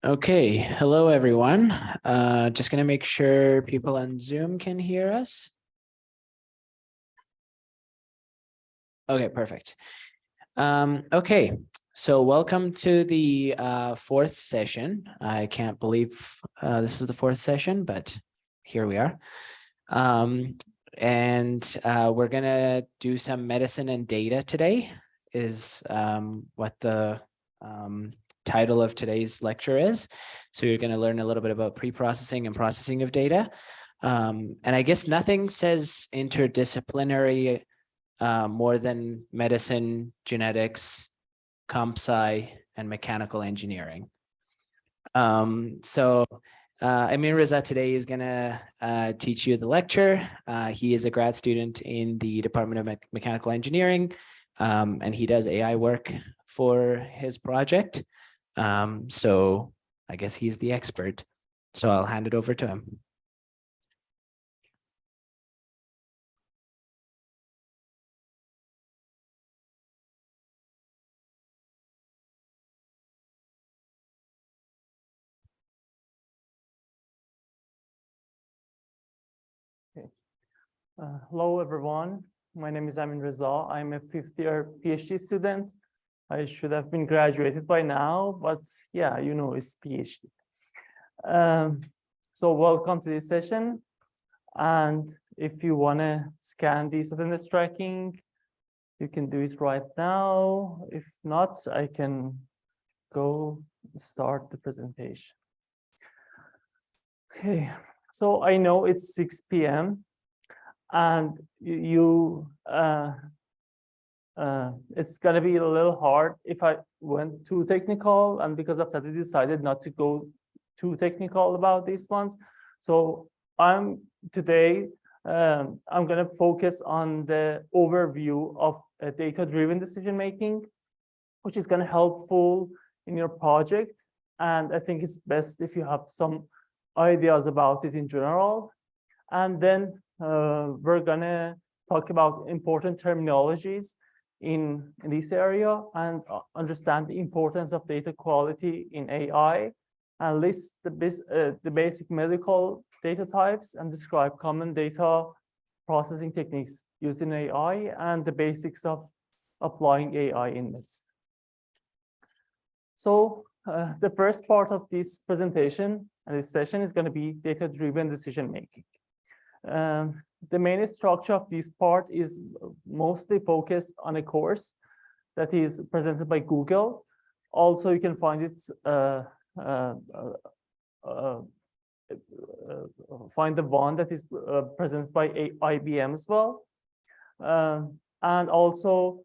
Okay, hello everyone. Just gonna make sure people on Zoom can hear us. Okay, perfect. Okay, so welcome to the fourth session. I can't believe this is the fourth session, but here we are. We're gonna do some medicine and data today is what the title of today's lecture is. So you're going to learn a little bit about pre-processing and processing of data. And I guess nothing says interdisciplinary more than medicine, genetics, comp sci, and mechanical engineering. Aminreza today is going to teach you the lecture. He is a grad student in the Department of Mechanical Engineering, and he does AI work for his project. So I guess he's the expert. So I'll hand it over to him. Hello, everyone. My name is Aminreza. I'm a fifth-year PhD student. I should have been graduated by now, but yeah, you know, it's PhD. So welcome to this session. And if you want to scan the attendance tracking, you can do it right now. If not, I can go start the presentation. Okay, so I know it's 6 p.m. and it's going to be a little hard if I went too technical, and because of that, I decided not to go too technical about these ones. So today I'm going to focus on the overview of data-driven decision-making, which is going to helpful in your project. And I think it's best if you have some ideas about it in general. And then we're going to talk about important terminologies in this area and understand the importance of data quality in AI, and list the basic medical data types and describe common data processing techniques used in AI and the basics of applying AI in this. So the first part of this presentation and this session is going to be data-driven decision-making. The main structure of this part is mostly focused on a course that is presented by Google. Also, you can find it, find the one that is presented by IBM as well. And also,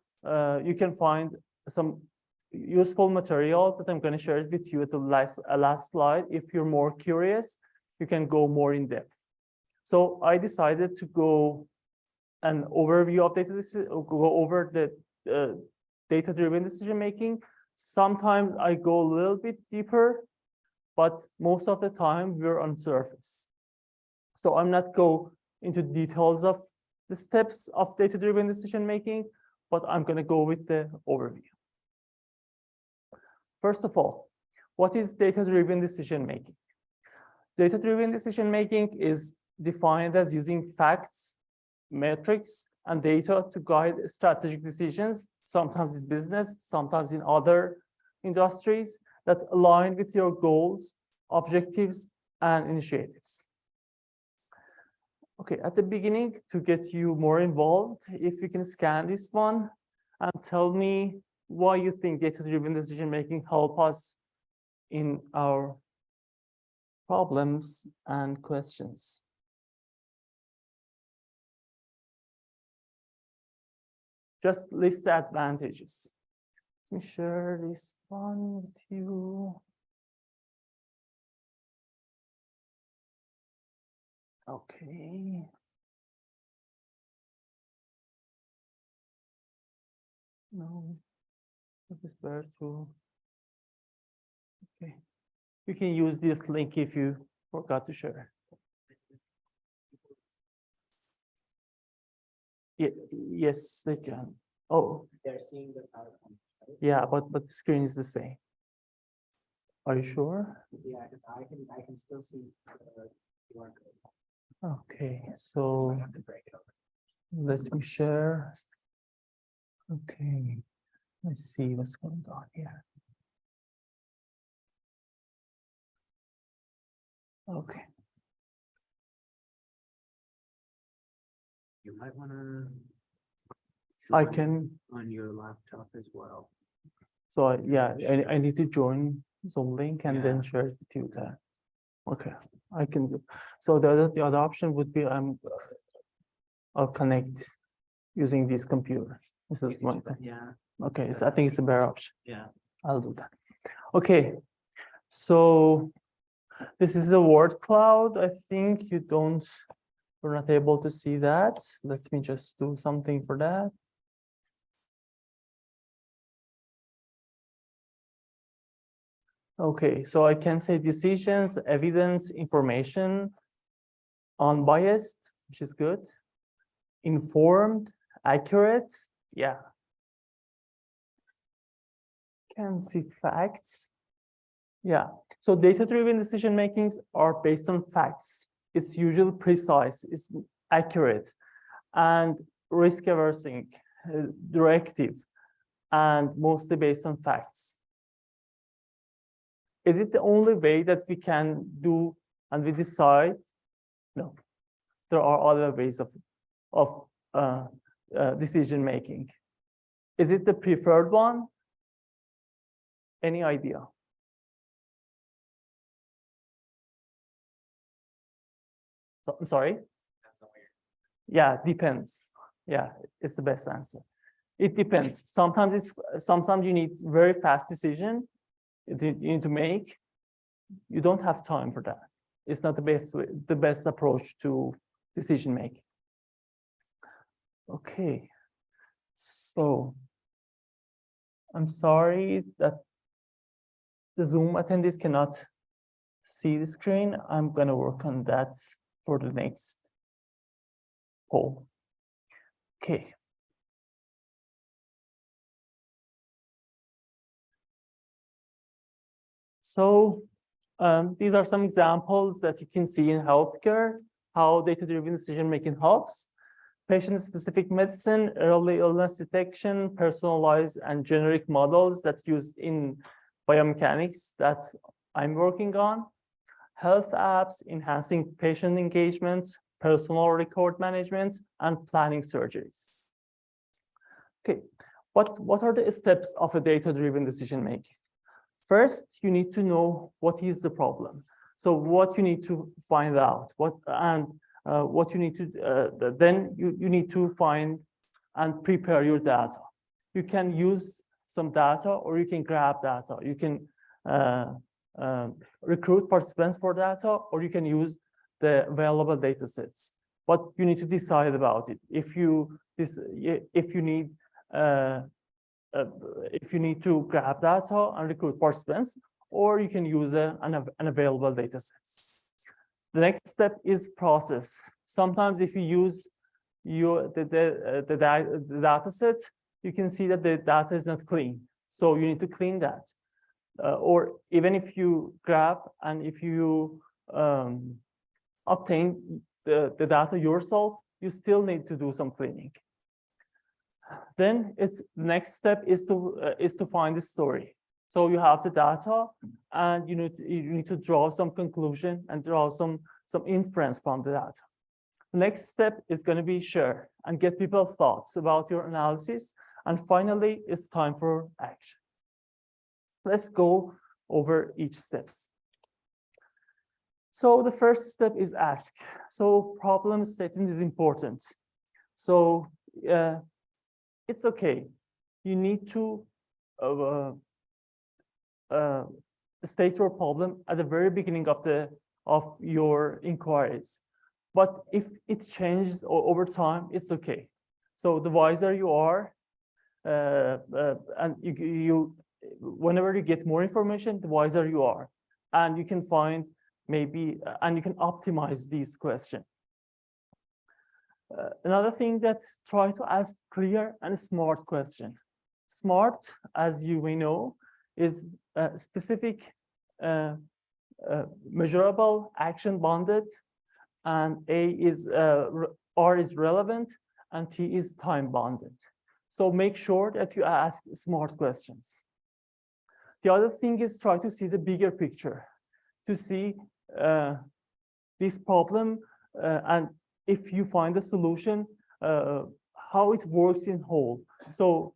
you can find some useful materials that I'm going to share with you at the last slide. If you're more curious, you can go more in depth. So I decided to go an overview of go over the data-driven decision-making. Sometimes I go a little bit deeper, but most of the time we're on surface. So I'm not go into details of the steps of data-driven decision-making, but I'm going to go with the overview. First of all, what is data-driven decision-making? Data-driven decision-making is defined as using facts, metrics, and data to guide strategic decisions, sometimes in business, sometimes in other industries, that align with your goals, objectives, and initiatives. Okay, at the beginning, to get you more involved, if you can scan this one and tell me why you think data-driven decision-making help us in our problems and questions. Just list the advantages. Let me share this one with you. Okay. No, it is better to. Okay. You can use this link if you forgot to share. Yeah, yes, they can. Oh, they're seeing the PowerPoint. Yeah, but the screen is the same. Are you sure? Yeah, because I can still see the QR code. Okay, so I have to break it over. let me share. Okay, let's see what's going on here. Okay, You might want to. I can. On your laptop as well. So yeah, I need to join Zoom link and then Yeah. share it to you there. Okay, I can do. So the other option would be I'll connect using this computer. This is one thing. Yeah, Okay, so I think it's a better option. yeah. I'll do that. Okay, so this is a word cloud. I think we're not able to see that. Let me just do something for that. Okay, so I can say decisions, evidence, information, unbiased, which is good, informed, accurate, yeah. Can see facts. Yeah, so data-driven decision makings are based on facts. It's usually precise, it's accurate, and risk-aversing, directive, and mostly based on facts. Is it the only way that we can do and we decide? No, there are other ways of decision making. Is it the preferred one? Any idea? So, I'm sorry? Yeah, depends. Yeah, it's the best answer. It depends. Sometimes you need very fast decision you need to make. You don't have time for that. It's not the best way, the best approach to decision making. Okay, so I'm sorry that the Zoom attendees cannot see the screen. I'm going to work on that for the next poll. Okay. So these are some examples that you can see in healthcare, how data-driven decision-making helps. Patient-specific medicine, early illness detection, personalized and generic models that's used in biomechanics that I'm working on. Health apps, enhancing patient engagement, personal record management, and planning surgeries. Okay, what are the steps of a data-driven decision-making? First, you need to know what is the problem. So what you need to find out, what you need to, then you need to find and prepare your data. You can use some data or you can grab data. You can recruit participants for data, or you can use the available data sets. But you need to decide about it. If you need to grab data and recruit participants, or you can use an available data sets. The next step is process. Sometimes if you use the data set, you can see that the data is not clean. So you need to clean that. Or even if you grab and if you obtain the data yourself, you still need to do some cleaning. Then the next step is to find the story. So you have the data, and you need to draw some conclusion and draw some inference from the data. The next step is going to be share and get people's thoughts about your analysis. And finally, it's time for action. Let's go over each steps. So the first step is ask. So problem statement is important. So it's okay. You need to state your problem at the very beginning of your inquiries. But if it changes over time, it's okay. So the wiser you are, and whenever you get more information, the wiser you are, and you can find maybe, and you can optimize these questions. Another thing, that try to ask clear and smart question. Smart, as you may know, is specific measurable, action bounded, and R is relevant, and T is time bounded. So make sure that you ask smart questions. The other thing is try to see the bigger picture, to see this problem, and if you find a solution, how it works in whole. So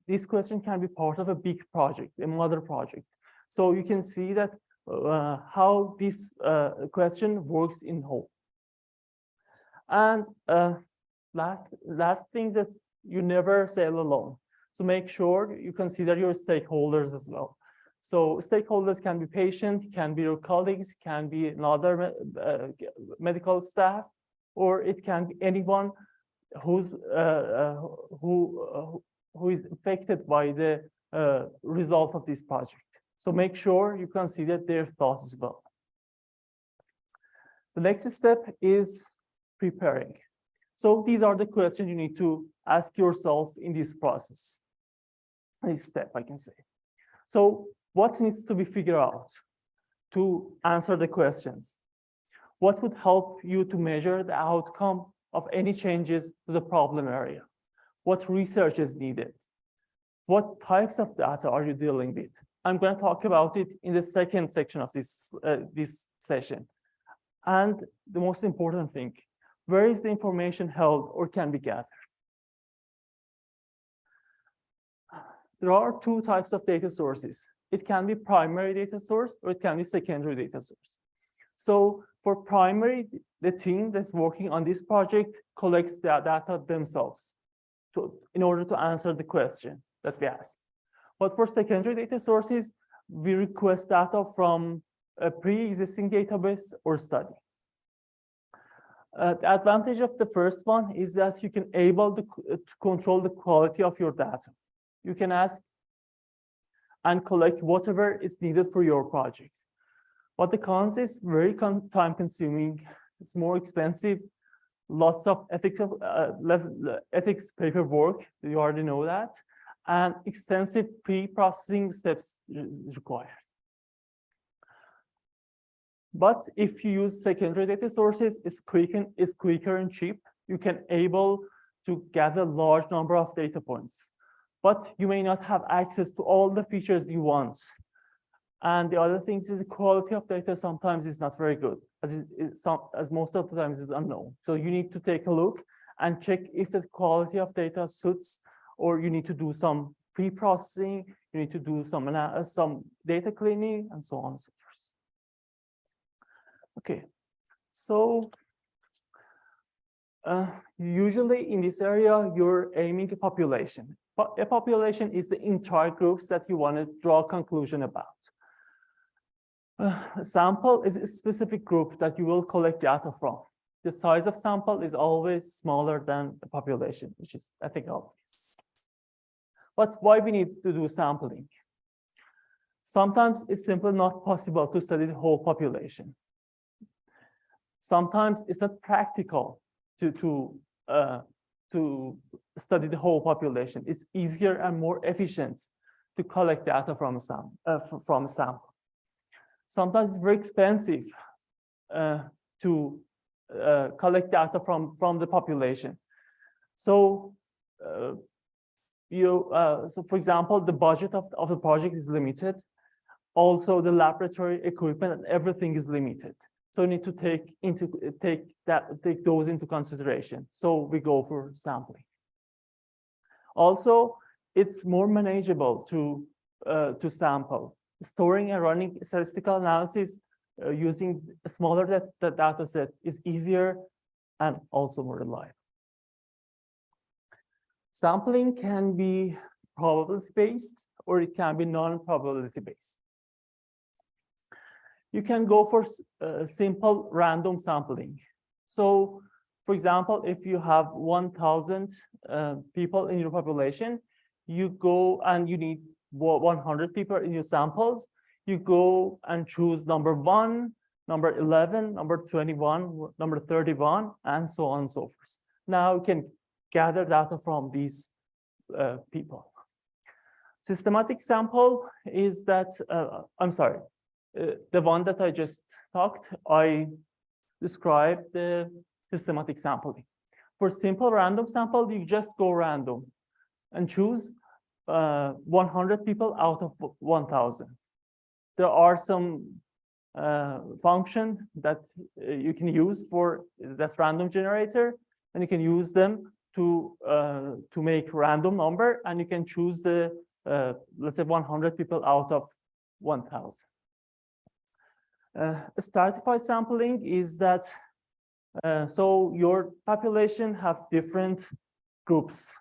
this question can be part of a big project, a mother project. So you can see that how this question works in whole. And last thing, that you never sail alone. So make sure you consider your stakeholders as well. So stakeholders can be patients, can be your colleagues, can be another medical staff, or it can be anyone who is affected by the result of this project. So make sure you consider their thoughts as well. The next step is preparing. So these are the questions you need to ask yourself in this process, this step, I can say. So what needs to be figured out to answer the questions? What would help you to measure the outcome of any changes to the problem area? What research is needed? What types of data are you dealing with? I'm going to talk about it in the second section of this session. And the most important thing, where is the information held or can be gathered? There are two types of data sources. It can be primary data source or it can be secondary data source. So for primary, the team that's working on this project collects the data themselves in order to answer the question that we ask. But for secondary data sources, we request data from a pre-existing database or study. The advantage of the first one is that you can able to control the quality of your data. You can ask and collect whatever is needed for your project. But the cons is very time consuming, it's more expensive, lots of ethics paperwork, you already know that, and extensive pre-processing steps is required. But if you use secondary data sources, it's quicker and cheap. You can able to gather large number of data points, but you may not have access to all the features you want. And the other thing is the quality of data sometimes is not very good, as most of the times is unknown. So you need to take a look and check if the quality of data suits, or you need to do some pre-processing, you need to do some data cleaning, and so on and so forth. Okay, so usually in this area, you're aiming a population. But a population is the entire groups that you want to draw a conclusion about. A sample is a specific group that you will collect data from. The size of sample is always smaller than the population, which is, I think, obvious. But why we need to do sampling? Sometimes it's simply not possible to study the whole population. Sometimes it's not practical to study the whole population. It's easier and more efficient to collect data from a sample. Sometimes it's very expensive to collect data from the population. So, so for example, the budget of the project is limited. Also, the laboratory equipment and everything is limited. So you need to take those into consideration. So we go for sampling. Also, it's more manageable to sample. Storing and running statistical analysis using a smaller data set is easier and also more reliable. Sampling can be probability-based or it can be non-probability-based. You can go for simple random sampling. So, for example, if you have 1,000 people in your population, you go and you need 100 people in your samples, you go and choose number 1, number 11, number 21, number 31, and so on and so forth. Now you can gather data from these people. Systematic sample is that, I'm sorry, the one that I just talked, I described the systematic sampling. For simple random sample, you just go random and choose 100 people out of 1,000. There are some function that you can use for that's random generator, and you can use them to make random number, and you can choose the let's say 100 people out of 1,000. Stratified sampling is that so your population have different groups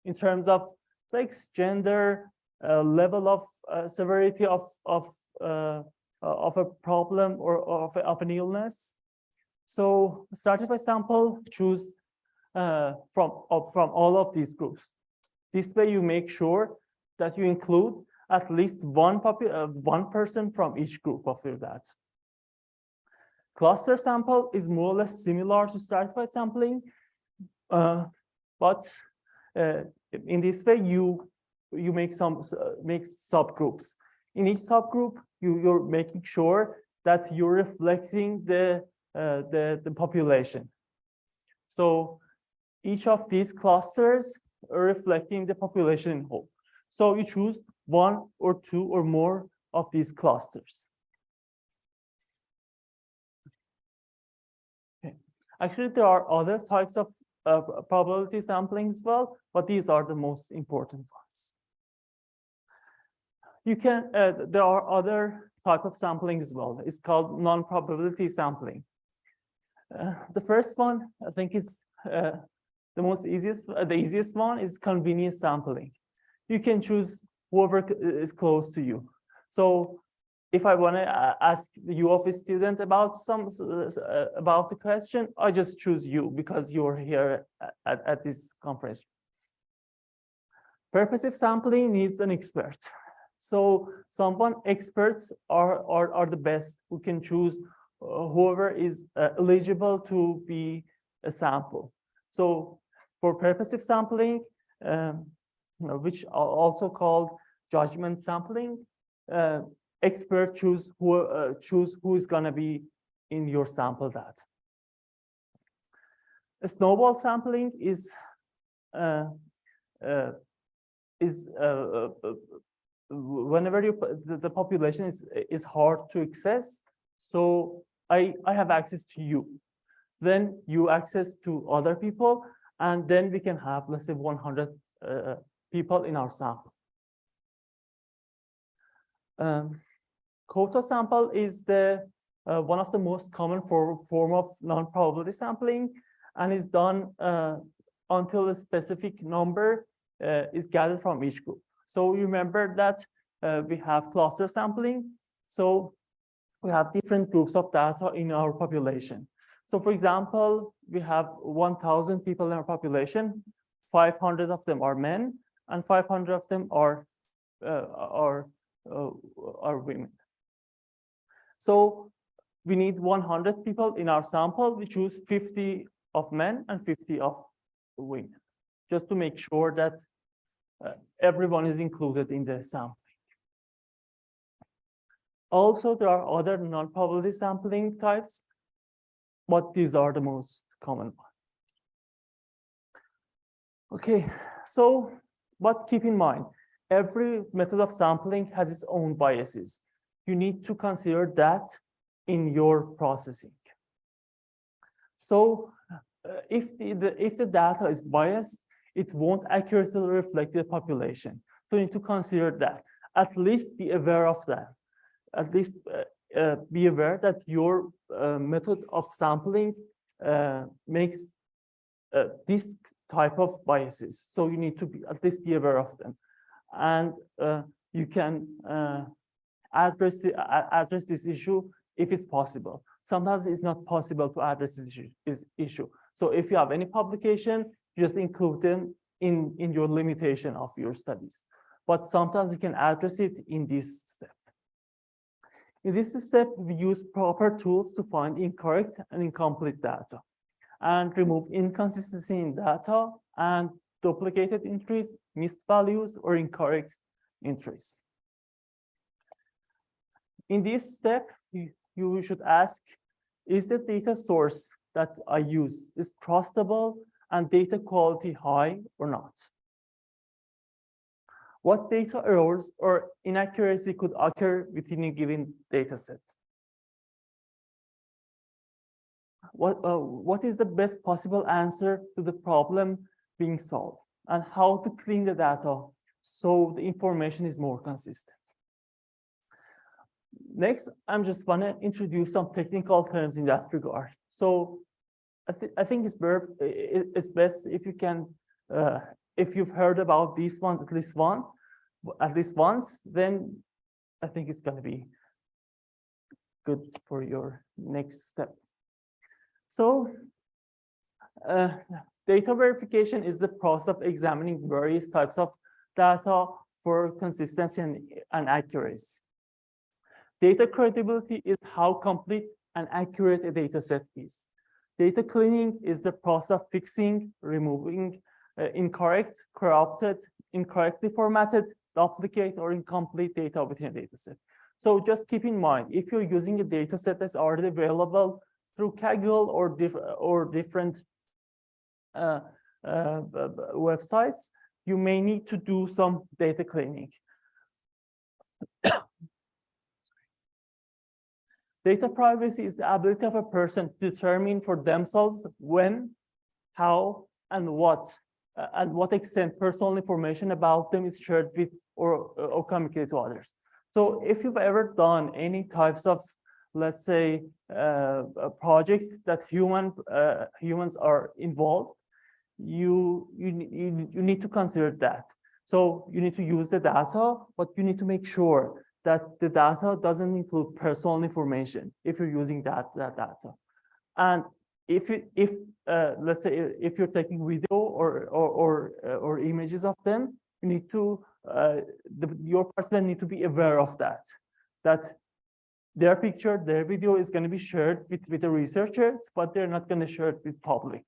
in terms of sex, gender, level of severity of a problem or of an illness. So stratified sample choose from all of these groups. This way you make sure that you include at least one person from each group of your data. Cluster sample is more or less similar to stratified sampling, but in this way you make subgroups. In each subgroup, you're making sure that you're reflecting the population. So each of these clusters are reflecting the population in whole. So you choose one or two or more of these clusters. Okay. Actually, there are other types of probability sampling as well, but these are the most important ones. You can, there are other type of sampling as well. It's called non-probability sampling. The first one, I think, is the easiest one is convenience sampling. You can choose whoever is close to you. So if I want to ask the U of a student about about the question, I just choose you because you're here at this conference. Purposive sampling needs an expert. So experts are the best who can choose whoever is eligible to be a sample. So for purposive sampling, which are also called judgment sampling, experts choose who is going to be in your sample data. A snowball sampling is whenever the population is hard to access. So I have access to you, then you access to other people, and then we can have, let's say, 100 people in our sample. Quota sample is the one of the most common form of non-probability sampling, and is done until a specific number is gathered from each group. So remember that we have cluster sampling. So we have different groups of data in our population. So for example, we have 1,000 people in our population, 500 of them are men, and 500 of them are women. So we need 100 people in our sample. We choose 50 of men and 50 of women, just to make sure that everyone is included in the sampling. Also, there are other non-probability sampling types, but these are the most common ones. Okay, so, but keep in mind, every method of sampling has its own biases. You need to consider that in your processing. So if the data is biased, it won't accurately reflect the population. So you need to consider that. At least be aware of that. At least be aware that your method of sampling makes this type of biases. So you need to at least be aware of them. And you can address this issue if it's possible. Sometimes it's not possible to address this issue. So if you have any publication, just include them in your limitation of your studies. But sometimes you can address it in this step. In this step, we use proper tools to find incorrect and incomplete data and remove inconsistency in data and duplicated entries, missed values, or incorrect entries. In this step, you should ask, is the data source that I use is trustable and data quality high or not? What data errors or inaccuracy could occur within a given data set? What is the best possible answer to the problem being solved, and how to clean the data so the information is more consistent? Next, I'm just want to introduce some technical terms in that regard. So I think it's best if you can, if you've heard about these ones at least once, then I think it's going to be good for your next step. So data verification is the process of examining various types of data for consistency and accuracy. Data credibility is how complete and accurate a data set is. Data cleaning is the process of fixing, removing incorrect, corrupted, incorrectly formatted, duplicate, or incomplete data within a data set. So just keep in mind, if you're using a data set that's already available through Kaggle or different websites, you may need to do some data cleaning. Data privacy is the ability of a person to determine for themselves when, how, and what extent personal information about them is shared with or communicated to others. So if you've ever done any types of, let's say, a project that humans are involved, you need to consider that. So you need to use the data, but you need to make sure that the data doesn't include personal information if you're using that data. And if let's say if you're taking video or images of them, you need to your participant need to be aware of that their picture, their video is going to be shared with the researchers, but they're not going to share it with public.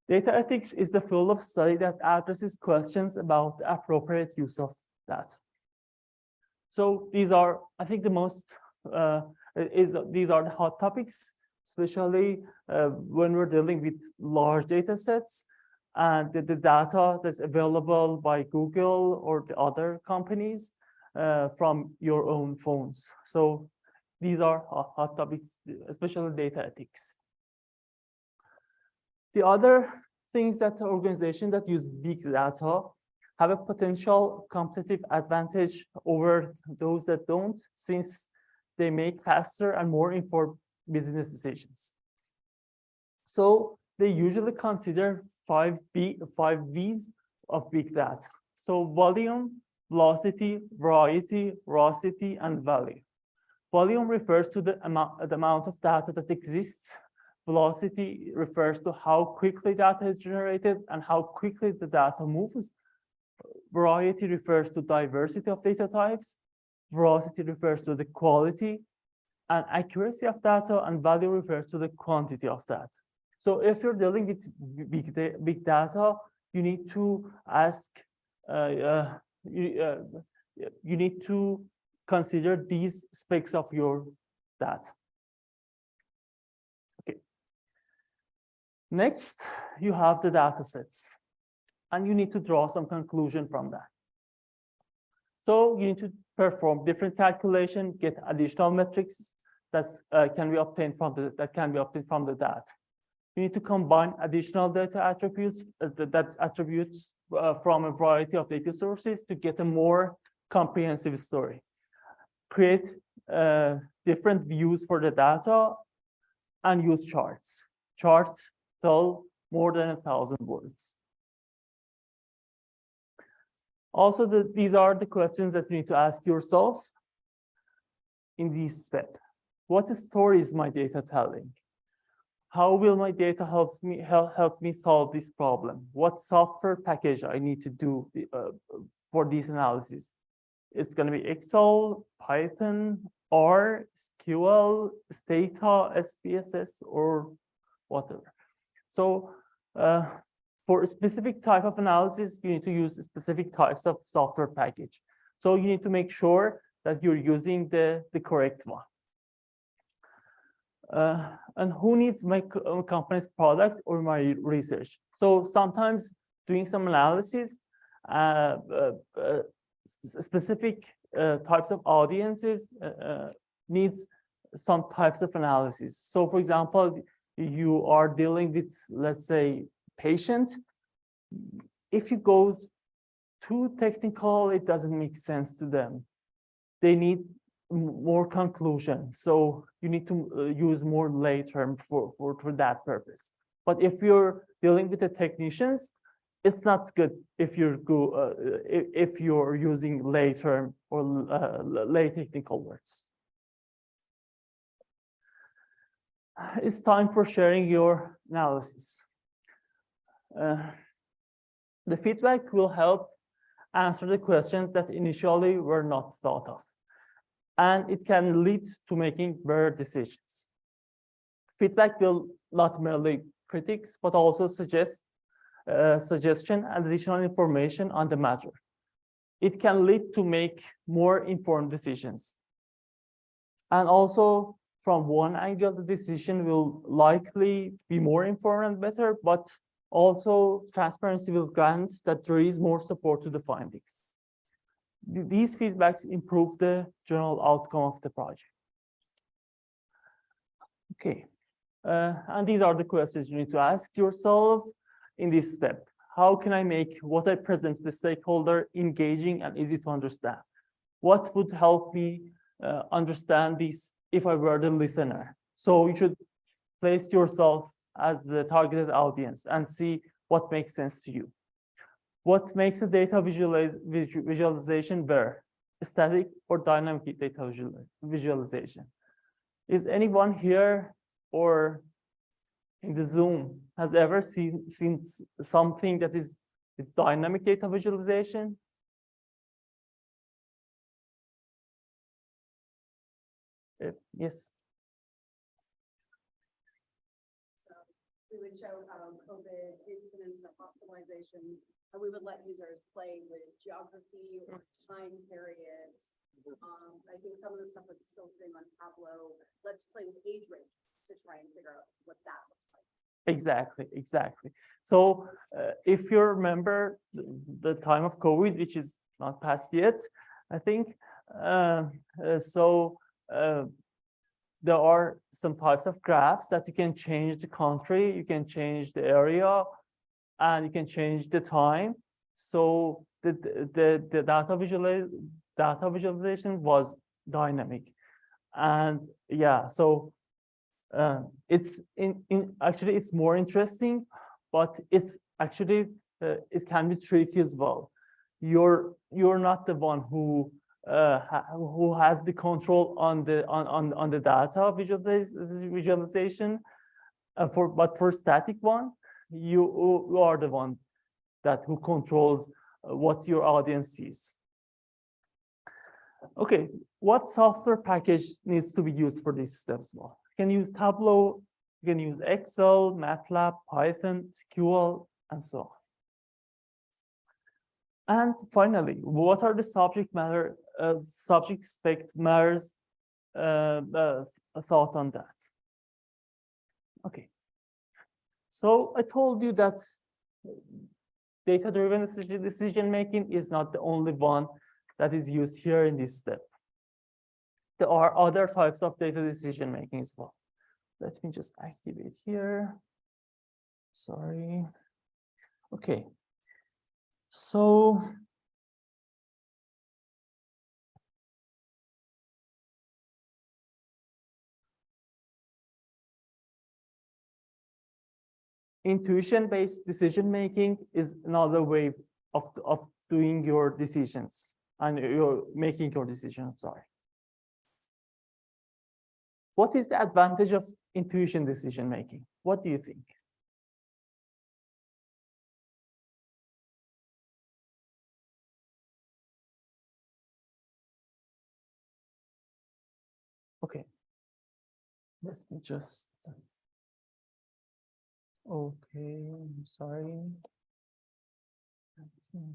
Data ethics is the field of study that addresses questions about the appropriate use of that. So these are, I think, the most these are the hot topics, especially when we're dealing with large data sets and the data that's available by Google or the other companies from your own phones. So these are hot topics, especially data ethics. The other things that organizations that use big data have a potential competitive advantage over those that don't, since they make faster and more informed business decisions. So they usually consider five V's of big data. So volume, velocity, variety, veracity, and value. Volume refers to the amount of data that exists. Velocity refers to how quickly data is generated and how quickly the data moves. Variety refers to diversity of data types. Veracity refers to the quality and accuracy of data, and value refers to the quantity of data. So if you're dealing with big data, you need to ask, you need to consider these specs of your data. Okay. Next, you have the data sets, and you need to draw some conclusion from that. So you need to perform different calculation, get additional metrics that can be obtained from the data. You need to combine additional data attributes from a variety of data sources to get a more comprehensive story. Create different views for the data and use charts. Charts tell more than 1,000 words. Also, these are the questions that you need to ask yourself in this step. What story is my data telling? How will my data help me solve this problem? What software package I need to do for this analysis? It's going to be Excel, Python, R, SQL, Stata, SPSS, or whatever. So for a specific type of analysis, you need to use specific types of software package. So you need to make sure that you're using the correct one. And who needs my company's product or my research? So sometimes doing some analysis, specific types of audiences needs some types of analysis. So for example, you are dealing with, let's say, patient. If you go too technical, it doesn't make sense to them. They need more conclusion. So you need to use more lay term for that purpose. But if you're dealing with the technicians, it's not good if you're using lay term or lay technical words. It's time for sharing your analysis. The feedback will help answer the questions that initially were not thought of, and it can lead to making better decisions. Feedback will not merely critics, but also suggest suggestion and additional information on the matter. It can lead to make more informed decisions. And also, from one angle, the decision will likely be more informed and better, but also transparency will grant that there is more support to the findings. These feedbacks improve the general outcome of the project. Okay, and these are the questions you need to ask yourself in this step. How can I make what I present to the stakeholder engaging and easy to understand? What would help me understand this if I were the listener? So you should place yourself as the targeted audience and see what makes sense to you. What makes a data visualization better? Static or dynamic data visualization? Is anyone here or in the Zoom has ever seen something that is dynamic data visualization? Yes. We would show COVID incidents or hospitalizations, and we would let users play with geography or time periods. I think some of the stuff that's still sitting on Tableau, let's play with age ranges to try and figure out what that looks like. Exactly. So if you remember the time of COVID, which is not past yet, I think, there are some types of graphs that you can change the country, you can change the area, and you can change the time. So the data visualization was dynamic. And yeah, so it's actually it's more interesting, but it's actually it can be tricky as well. You're not the one who has the control on the data visualization, but for static one, you are the one who controls what your audience sees. Okay, what software package needs to be used for these steps? Well, you can use Tableau, you can use Excel, MATLAB, Python, SQL, and so on. And finally, what are the subject matters thought on that? Okay, so I told you that data-driven decision making is not the only one that is used here in this step. There are other types of data decision making as well. Let me just activate here. Sorry. Okay. So intuition-based decision making is another way of doing your decisions and you're making your decisions. Sorry. What is the advantage of intuition decision making? What do you think? Okay, let me just, okay, I'm sorry. Mm.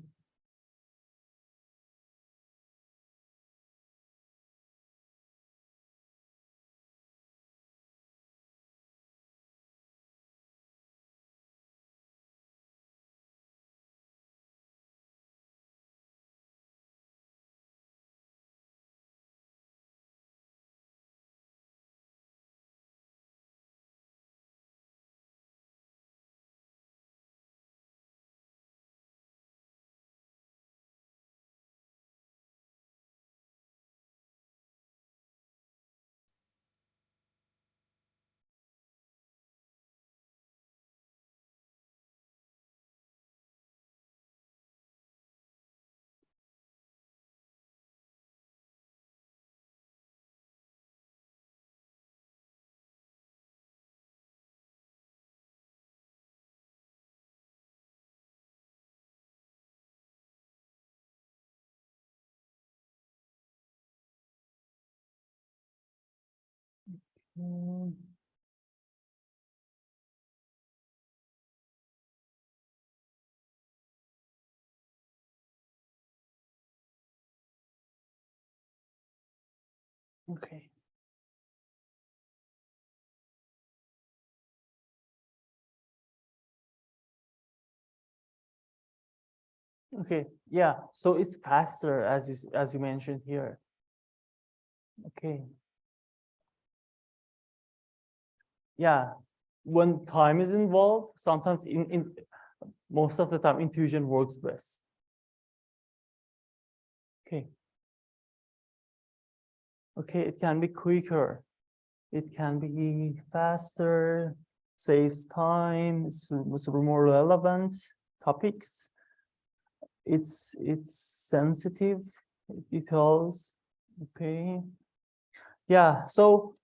Okay. Okay, yeah, so it's faster as you mentioned here. Okay. Yeah, when time is involved, sometimes in most of the time intuition works best. Okay. Okay, it can be quicker. It can be faster, saves time, it's more relevant topics. It's sensitive details. Okay. Yeah, so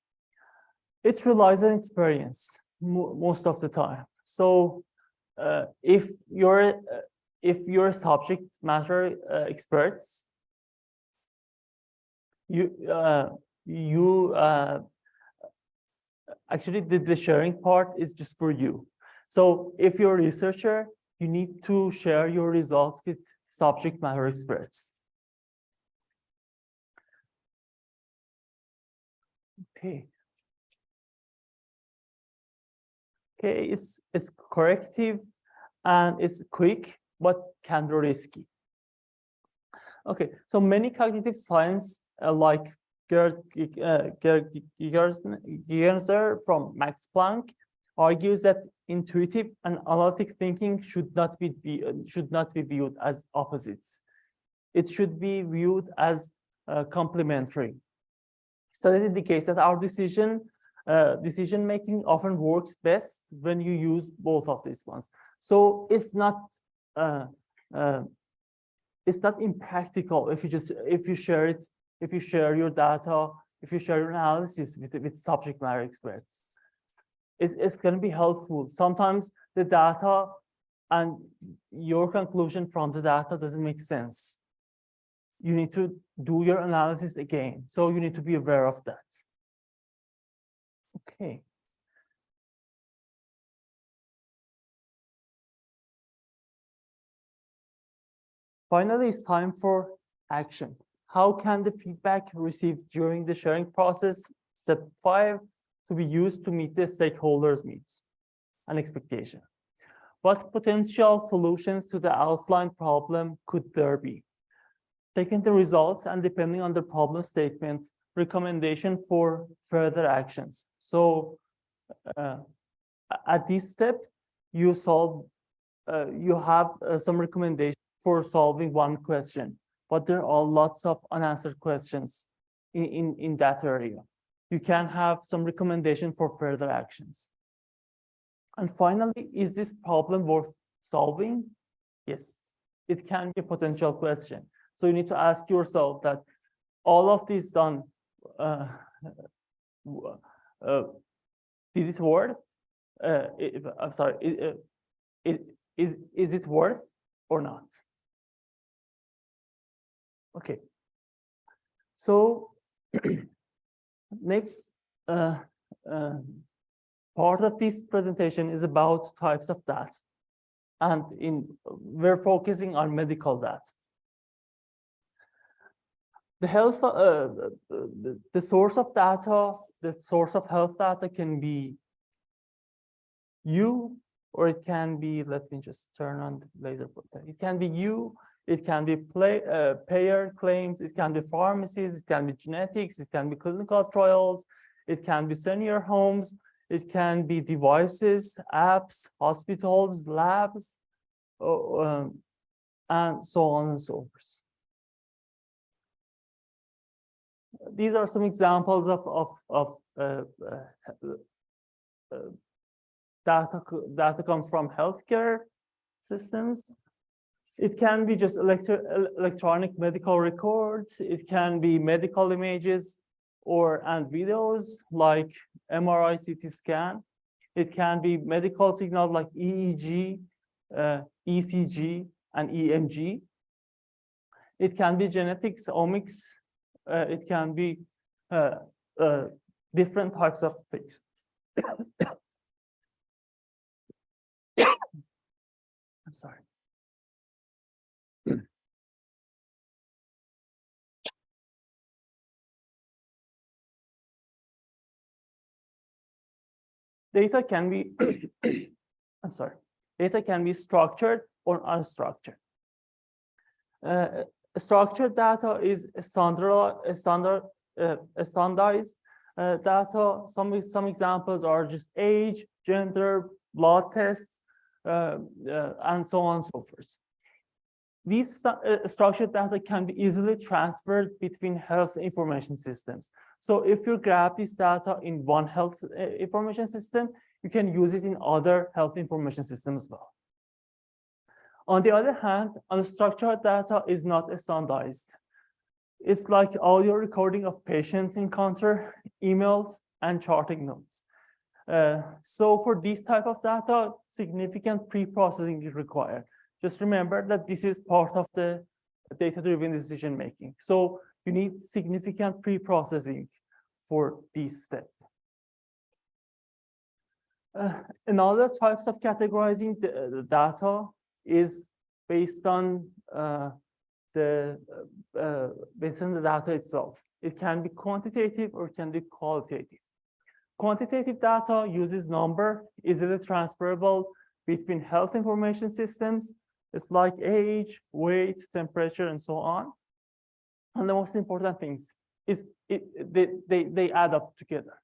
it relies on experience most of the time. So if you're subject matter experts, you actually the sharing part is just for you. So if you're a researcher, you need to share your results with subject matter experts. Okay. Okay, it's corrective and it's quick, but can be risky. Okay, so many cognitive science like Gerzer from Max Planck argues that intuitive and analytic thinking should not be viewed as opposites. It should be viewed as complementary. Studies indicate that our decision making often works best when you use both of these ones. So it's not impractical if you share your data, if you share your analysis with subject matter experts. It's going to be helpful. Sometimes the data and your conclusion from the data doesn't make sense. You need to do your analysis again. So you need to be aware of that. Okay. Finally, it's time for action. How can the feedback received during the sharing process, step 5, to be used to meet the stakeholders' needs and expectation? What potential solutions to the outlined problem could there be? Taking the results and depending on the problem statement, recommendation for further actions. So at this step, you have some recommendations for solving one question, but there are lots of unanswered questions in that area. You can have some recommendation for further actions. And finally, is this problem worth solving? Yes, it can be a potential question. So you need to ask yourself that all of this done, did it worth? I'm sorry, is it worth or not? Okay. So next part of this presentation is about types of data. and we're focusing on medical data. The health, the source of data, the source of health data can be you, or it can be, let me just turn on the laser pointer. It can be you, it can be payer claims, it can be pharmacies, it can be genetics, it can be clinical trials, it can be senior homes, it can be devices, apps, hospitals, labs, and so on and so forth. These are some examples of data comes from healthcare systems. It can be just electronic medical records. It can be medical images and videos like MRI, CT scan. It can be medical signals like EEG, ECG, and EMG. It can be genetics, omics. It can be different types of things. I'm sorry. Data can be, I'm sorry, data can be structured or unstructured. Structured data is standardized data. Some examples are just age, gender, blood tests, and so on and so forth. These structured data can be easily transferred between health information systems. So if you grab this data in one health information system, you can use it in other health information systems as well. On the other hand, unstructured data is not standardized. It's like audio recording of patient encounter, emails, and charting notes. So for this type of data, significant pre-processing is required. Just remember that this is part of the data-driven decision-making. So you need significant pre-processing for this step. Another types of categorizing the data is based on the data itself. It can be quantitative or it can be qualitative. Quantitative data uses number, easily transferable between health information systems. It's like age, weight, temperature, and so on. And the most important things is they add up together.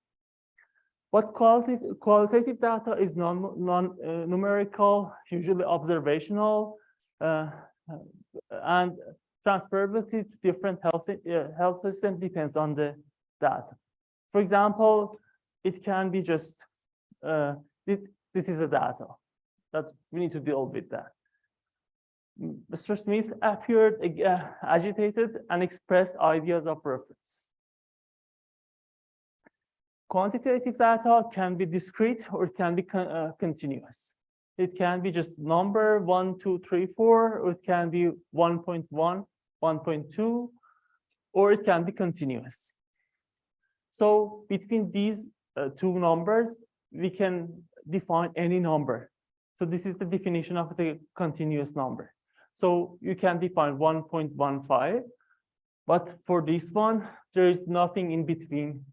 But qualitative data is numerical, usually observational, and transferability to different health systems depends on the data. For example, it can be just, this is a data that we need to deal with that. Mr. Smith appeared agitated and expressed ideas of reference. Quantitative data can be discrete or it can be continuous. It can be just number 1, 2, 3, 4, or it can be 1.1, 1.2, or it can be continuous. So between these two numbers, we can define any number. So this is the definition of the continuous number. So you can define 1.15, but for this one, there is nothing in between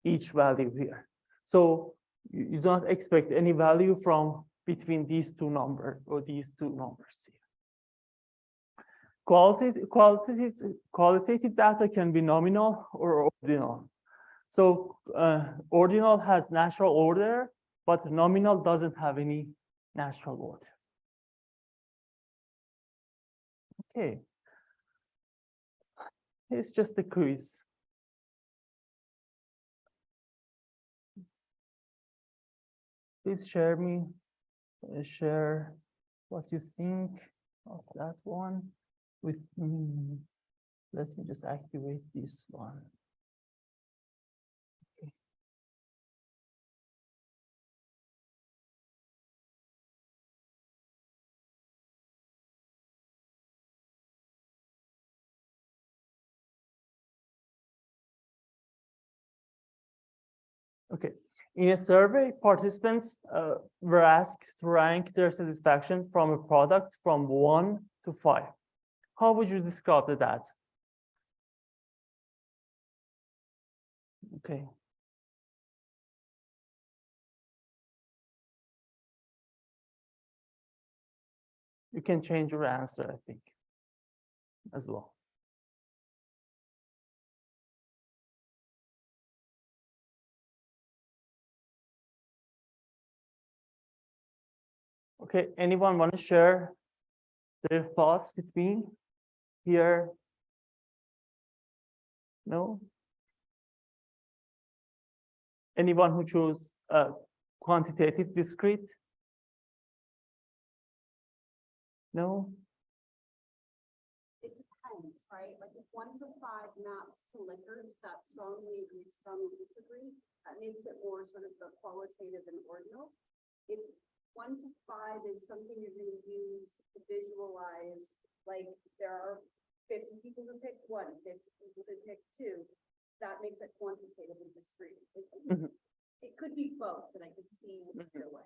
each value here. So you don't expect any value from between these two numbers or these two numbers here. Qualitative data can be nominal or ordinal. So ordinal has natural order, but nominal doesn't have any natural order. Okay. It's just a quiz. Please share what you think of that one with me. Let me just activate this one. Okay. Okay. In a survey, participants were asked to rank their satisfaction from a product from 1 to 5. How would you describe the data? Okay. You can change your answer, I think, as well. Okay, anyone want to share their thoughts with me here? No? Anyone who chose quantitative discrete? No? It depends, right? Like if 1 to 5 maps to Likert that strongly agree, strongly disagree, that makes it more sort of the qualitative and ordinal. If 1 to 5 is something you're going to use to visualize, like there are 50 people who pick 1, 50 people who pick 2, that makes it quantitative and discrete. It could be both, and I could see either way.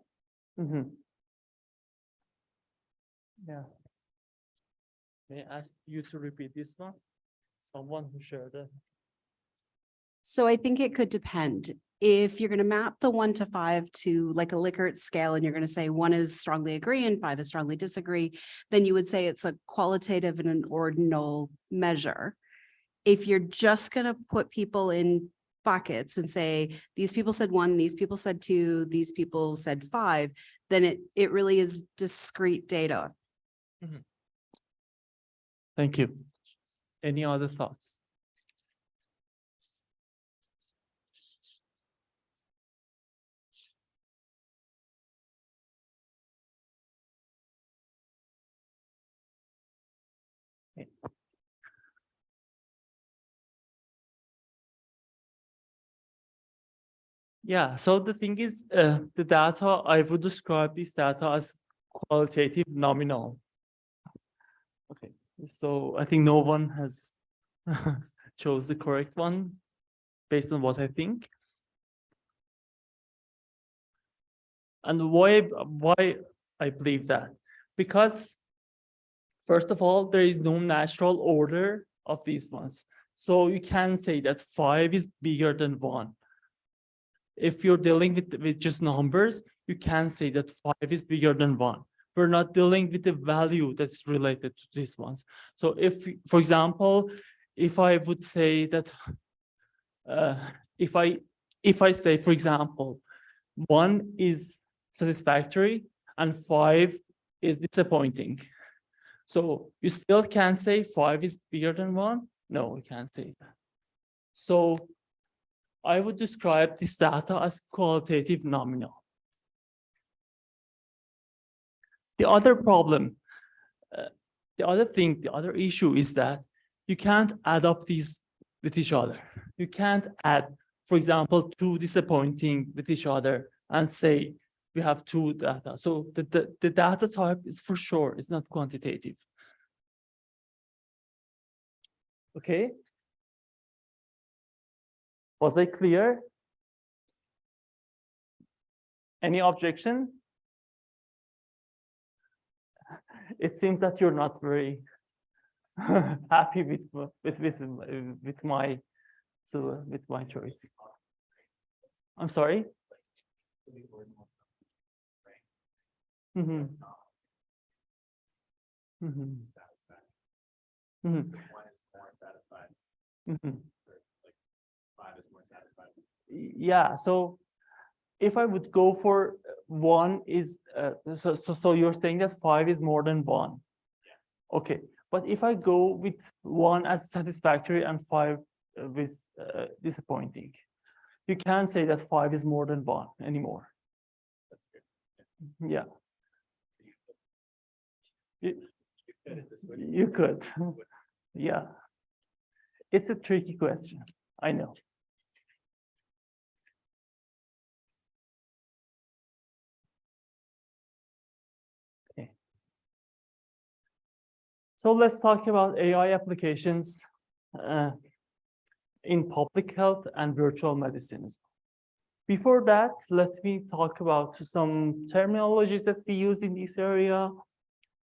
Yeah. May I ask you to repeat this one? Someone who shared it. So I think it could depend. If you're going to map the 1 to 5 to like a Likert scale, and you're going to say 1 is strongly agree and 5 is strongly disagree, then you would say it's a qualitative and an ordinal measure. If you're just going to put people in buckets and say, these people said 1, these people said 2, these people said 5, then it really is discrete data. Thank you. Any other thoughts? Okay. Yeah, so the thing is, the data, I would describe this data as qualitative nominal. Okay, so I think no one has chose the correct one based on what I think. And why I believe that? Because first of all, there is no natural order of these ones. So you can say that 5 is bigger than 1. If you're dealing with just numbers, you can say that 5 is bigger than 1. We're not dealing with the value that's related to these ones. So if, for example, if I would say that, if I say, for example, 1 is satisfactory and 5 is disappointing. So you still can't say 5 is bigger than 1? No, we can't say that. So I would describe this data as qualitative nominal. The other problem, the other issue is that you can't add up these with each other. You can't add, for example, 2 disappointing with each other and say we have 2 data. So the data type is for sure, it's not quantitative. Okay. Was I clear? Any objection? It seems that you're not very happy with my choice. I'm sorry. Yeah, so if I would go for 1 is so you're saying that 5 is more than 1. Okay, but if I go with 1 as satisfactory and 5 with disappointing, you can't say that 5 is more than 1 anymore. Yeah. You could. Yeah. It's a tricky question. I know. Okay. So let's talk about AI applications in public health and virtual medicine. Before that, let me talk about some terminologies that we use in this area.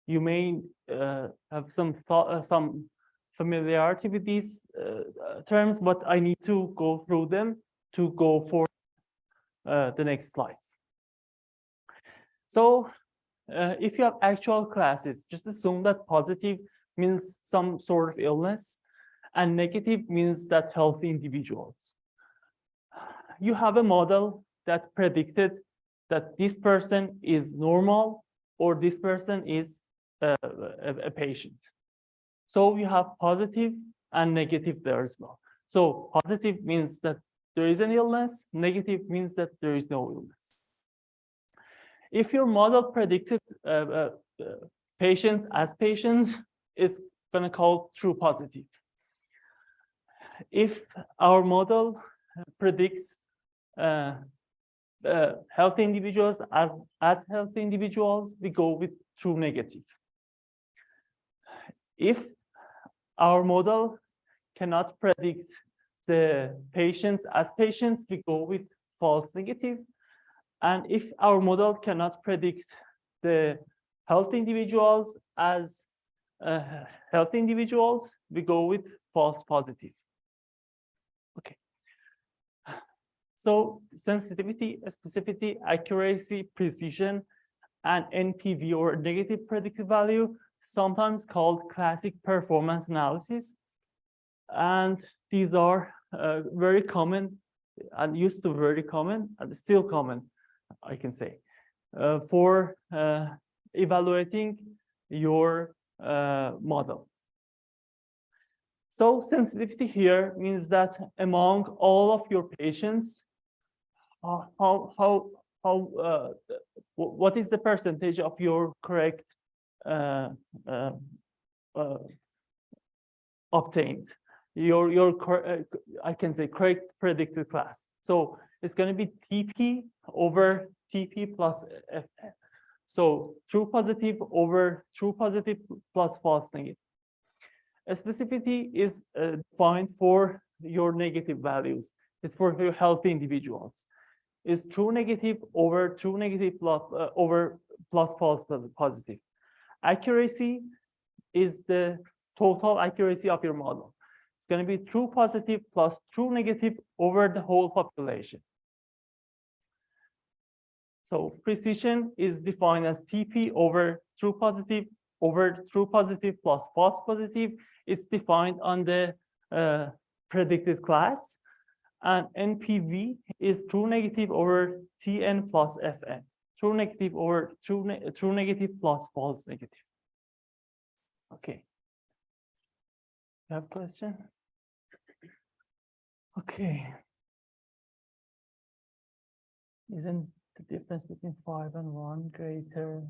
You may have some thought, some familiarity with these terms, but I need to go through them to go for the next slides. So if you have actual classes, just assume that positive means some sort of illness and negative means that healthy individuals. You have a model that predicted that this person is normal or this person is a patient. So you have positive and negative there as well. So positive means that there is an illness, negative means that there is no illness. If your model predicted patients as patients, it's going to call true positive. If our model predicts healthy individuals as healthy individuals, we go with true negative. If our model cannot predict the patients as patients, we go with false negative. And if our model cannot predict the healthy individuals as healthy individuals, we go with false positive. Okay. So sensitivity, specificity, accuracy, precision, and NPV or negative predictive value, sometimes called classic performance analysis. And these are very common and used to be very common and still common, I can say, for evaluating your model. So sensitivity here means that among all of your patients, what is the percentage of your correct obtained? I can say correct predicted class. So it's going to be TP over TP plus FN. So true positive over true positive plus false negative. A specificity is defined for your negative values. It's for your healthy individuals. Is true negative over true negative plus over plus false plus positive. Accuracy is the total accuracy of your model. It's going to be true positive plus true negative over the whole population. So precision is defined as TP over true positive plus false positive. It's defined on the predicted class. And NPV is true negative over TN plus FN. True negative over true negative plus false negative. Okay. You have a question? Okay. Isn't the difference between 5 and 1 greater?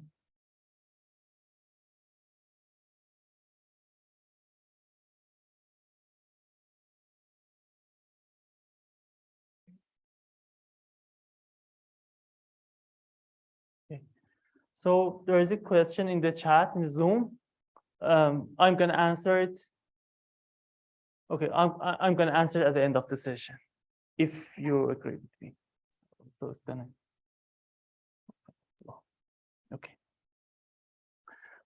Okay. So there is a question in the chat in Zoom. I'm going to answer it. Okay, I'm going to answer it at the end of the session, if you agree with me. So it's going to. Okay.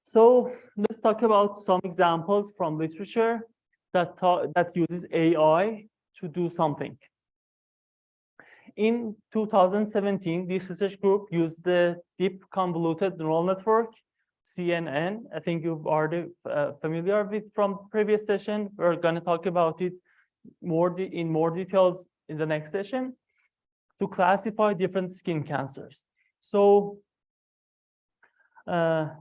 So let's talk about some examples from literature that uses AI to do something. In 2017, this research group used the Deep Convoluted Neural Network, CNN. I think you've already familiar with from previous session. We're going to talk about it in more details in the next session to classify different skin cancers. So the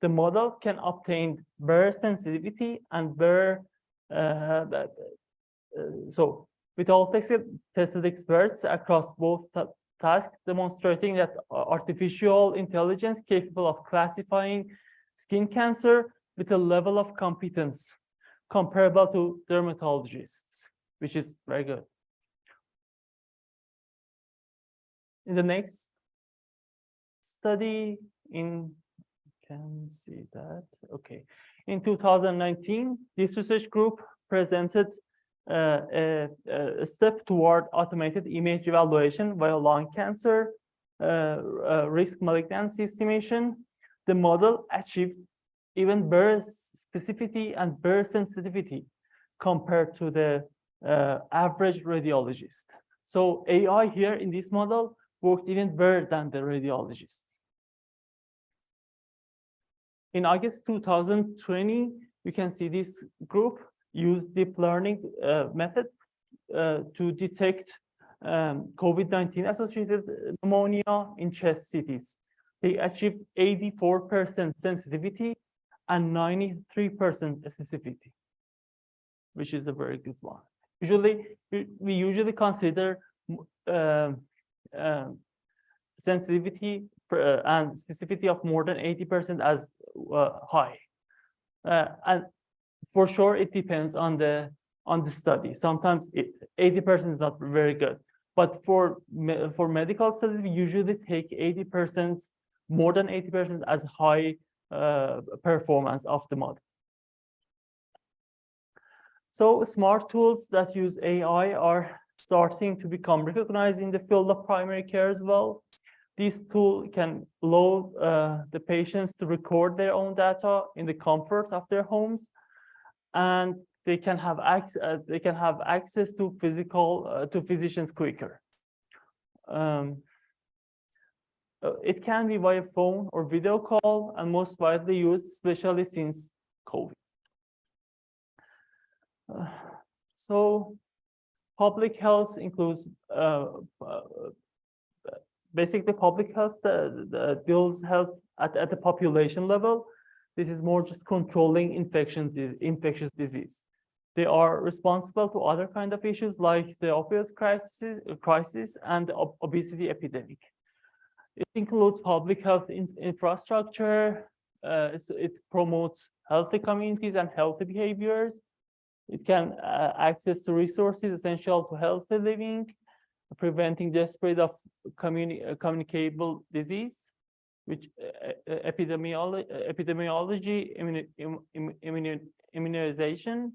model can obtain better sensitivity and better so with all tested experts across both tasks, demonstrating that artificial intelligence capable of classifying skin cancer with a level of competence comparable to dermatologists, which is very good. In the next study, can see that, okay. In 2019, this research group presented a step toward automated image evaluation via lung cancer risk malignancy estimation. The model achieved even better specificity and better sensitivity compared to the average radiologist. So AI here in this model worked even better than the radiologist. In August 2020, you can see this group used deep learning method to detect COVID-19 associated pneumonia in chest CTs. They achieved 84% sensitivity and 93% specificity, which is a very good one. Usually, we usually consider sensitivity and specificity of more than 80% as high. And for sure, it depends on the study. Sometimes 80% is not very good. But for medical studies, we usually take 80%, more than 80% as high performance of the model. So smart tools that use AI are starting to become recognized in the field of primary care as well. This tool can allow the patients to record their own data in the comfort of their homes, and they can have access to physicians quicker. It can be via phone or video call, and most widely used, especially since COVID. So public health includes basically public health deals health at the population level. This is more just controlling infectious disease. They are responsible to other kind of issues like the opioid crisis and the obesity epidemic. It includes public health infrastructure. It promotes healthy communities and healthy behaviors. It can access to resources essential to healthy living, preventing the spread of communicable disease, which epidemiology, immunization,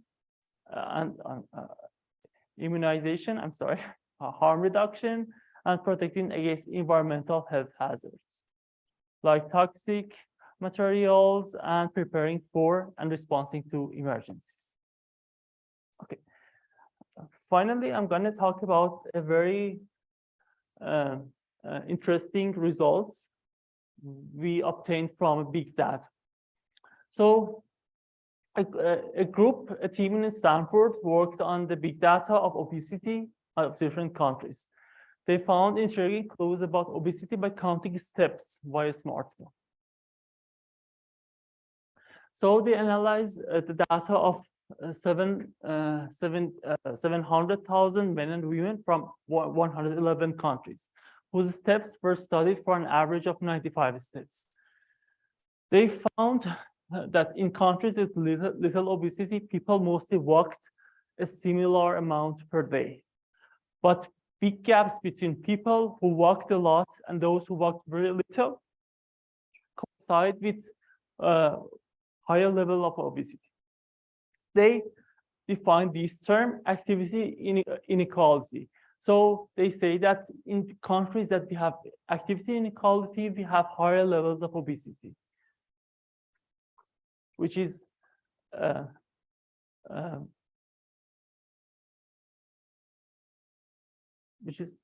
I'm sorry, harm reduction, and protecting against environmental health hazards, like toxic materials, and preparing for and responding to emergencies. Okay. Finally, I'm going to talk about a very interesting results we obtained from big data. So a team in Stanford worked on the big data of obesity of different countries. They found intriguing clues about obesity by counting steps via smartphone. So they analyzed the data of 700,000 men and women from 111 countries, whose steps were studied for an average of 95 steps. They found that in countries with little obesity, people mostly walked a similar amount per day. But big gaps between people who walked a lot and those who walked very little coincide with higher level of obesity. They define this term activity inequality. So they say that in countries that we have activity inequality, we have higher levels of obesity, which is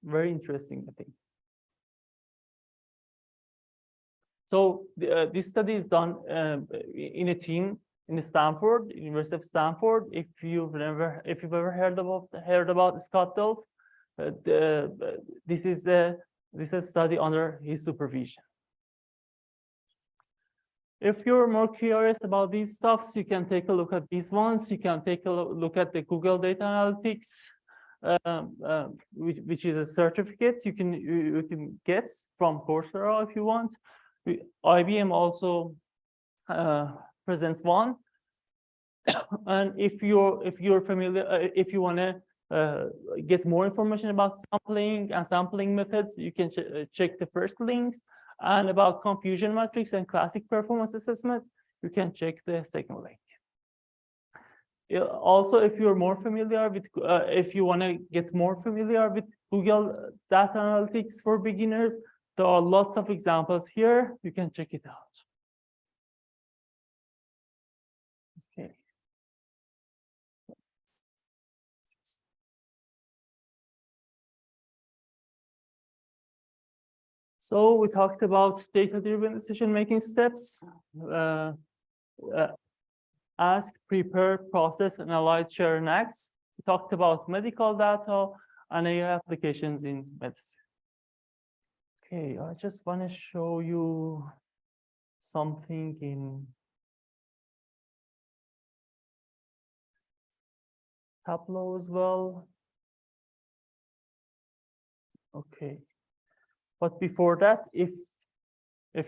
very interesting, I think. So this study is done in a team in Stanford, University of Stanford. If you've ever heard about Scott Dolph, this is a study under his supervision. If you're more curious about these stuffs, you can take a look at these ones. You can take a look at the Google Data Analytics, which is a certificate you can get from Coursera if you want. IBM also presents one. And if you're familiar, if you want to get more information about sampling and sampling methods, you can check the first links. And about confusion matrix and classic performance assessment, you can check the second link. Also, if you're more familiar with, if you want to get more familiar with Google Data Analytics for beginners, there are lots of examples here. You can check it out. Okay. So we talked about data-driven decision-making steps. Ask, prepare, process, analyze, share, and act. We talked about medical data and AI applications in medicine. Okay, I just want to show you something in Tableau as well. Okay, but before that, if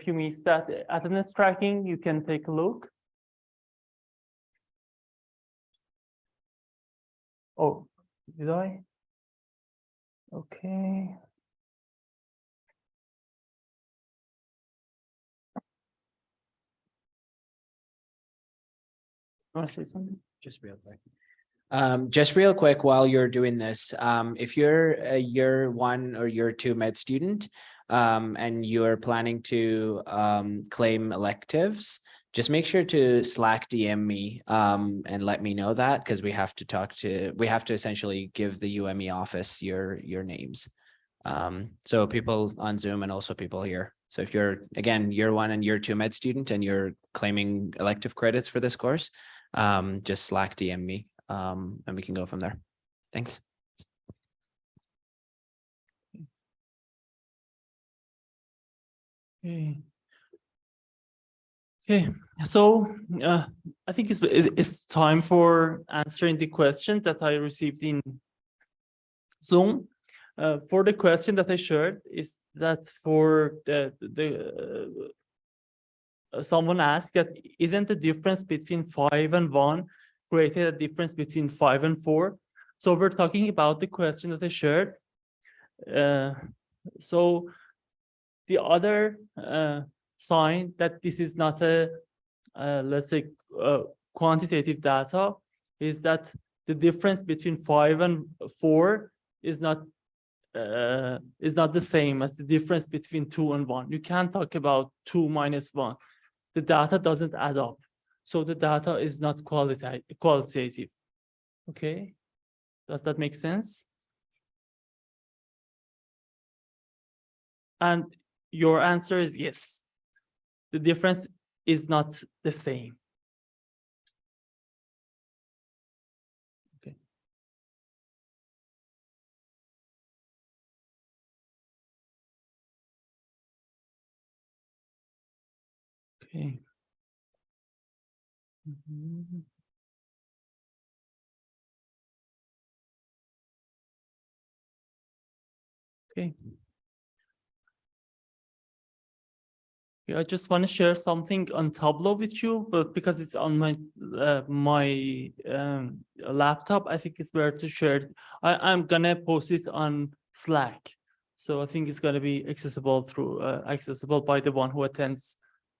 you missed that attendance tracking, you can take a look. Oh, did I? Okay. Want to say something? Just real quick. Just real quick, while you're doing this, if you're a year 1 or year 2 med student, and you're planning to claim electives, just make sure to Slack DM me and let me know that, because we have to essentially give the UME office your names. So people on Zoom and also people here. So if you're, again, year 1 and year 2 med student and you're claiming elective credits for this course, just Slack DM me and we can go from there. Thanks. Okay, so I think it's time for answering the question that I received in Zoom. For the question that I shared is that for someone asked that isn't the difference between 5 and 1 created a difference between 5 and 4? So we're talking about the question that I shared. So the other sign that this is not a let's say quantitative data is that the difference between 5 and 4 is not the same as the difference between 2 and 1. You can't talk about 2 minus 1. The data doesn't add up. So the data is not qualitative. Okay, does that make sense? And your answer is yes. The difference is not the same. Okay. Okay. Okay. I just want to share something on Tableau with you, but because it's on my laptop, I think it's better to share it. I'm gonna post it on Slack, so I think it's gonna be accessible through accessible by the one who attends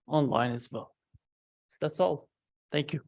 online as well. That's all. Thank you.